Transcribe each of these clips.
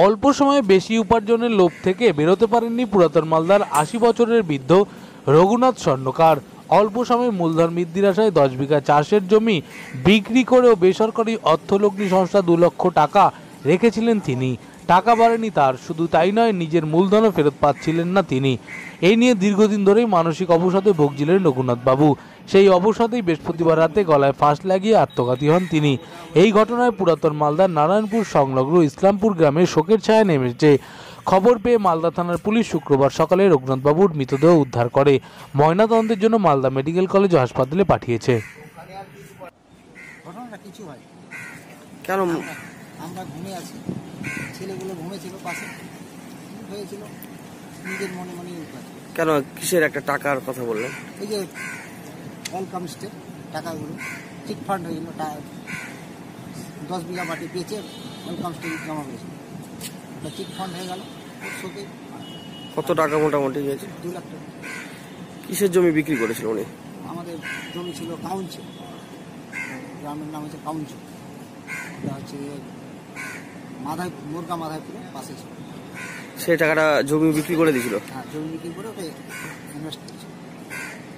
অল্প সময়ে বেশি উপার্জনের লোভ থেকে বেরোতে পারেননি পুরাতন মালদার ৮০ বছরের বৃদ্ধ রঘুনাথ স্বর্ণকার। অল্প সময়ে মূলধন বৃদ্ধির আশায় ১০ বিঘা চাষের জমি বিক্রি করেও বেসরকারি অর্থলগ্নি সংস্থা ২ লক্ষ টাকা রেখেছিলেন তিনি। টাকা বাড়েনি তার, শুধু তাই নয়, নিজের মূলধনও ফেরত পাচ্ছিলেন না তিনি। এই নিয়ে দীর্ঘদিন ধরেই মানসিক অবসাদে ভুগছিলেন রঘুনাথ বাবু। সেই অবসাদেই বৃহস্পতিবার রাতে গলায় ফাঁস লাগিয়ে আত্মঘাতী হন তিনি। এই ঘটনায় পুরাতন মালদার নারায়ণপুর সংলগ্ন ইসলামপুর গ্রামে শোকের ছায়া নেমেছে। খবর পেয়ে মালদা থানার পুলিশ শুক্রবার সকালে রঘুনাথ বাবুর মৃতদেহ উদ্ধার করে ময়নাতদন্তের জন্য মালদা মেডিকেল কলেজ ও হাসপাতালে পাঠিয়েছে। কেন? আমরা ঘুমিয়ে আছি, ছেলেগুলো ঘুমিয়েছিল, পাশে হয়েছিল, নিজের মনে মনে। কেন, কিসের একটা টাকার কথা বললেন? এই যে ওয়েলকাম স্টেপ টাকাগুলো চিট ফান্ড হয়েছিল, 10 বিঘা মাটি পেয়েছে, ওয়েলকাম স্টেপ জমা হয়েছিল, ওটা চিট ফান্ড হয়ে গেল। শোকে কত টাকা মোটামুটি গেছে? 2 লাখ টাকা। কিসের জমি বিক্রি করেছিল উনি? আমাদের জমি ছিল কাউঞ্চে, গ্রামের নাম হচ্ছে কাউঞ্চে, এটা হচ্ছে মুরগা মাধাইপুরের পাশে ছিল। সেই টাকাটা জমি বিক্রি করে দিয়েছিল? হ্যাঁ, জমি বিক্রি করে ওটা ইনভেস্ট করেছিল।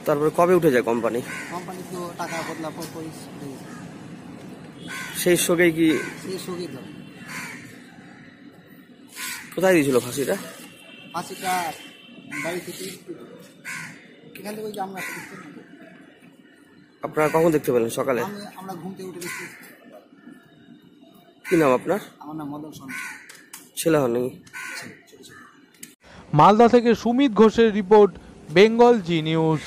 তারপরে কবে উঠে যায় কোম্পানি? কোম্পানি তো টাকা বদলা পর সেই শোকেই কি? সেই শোকেই ধরে। কোথায় দিয়েছিল ফাঁসিটা? ফাঁসিটা বাড়ি থেকে, এখান থেকে ওই যে আমরা আপনারা কখন দেখতে পেলেন? সকালে? আমরা ঘুম থেকে উঠে দেখতে। কি নাম আপনার? আমার নাম মদন সরকার। ছেলে হন নাকি? মালদা থেকে সুমিত ঘোষের রিপোর্ট, বেঙ্গল জি নিউজ।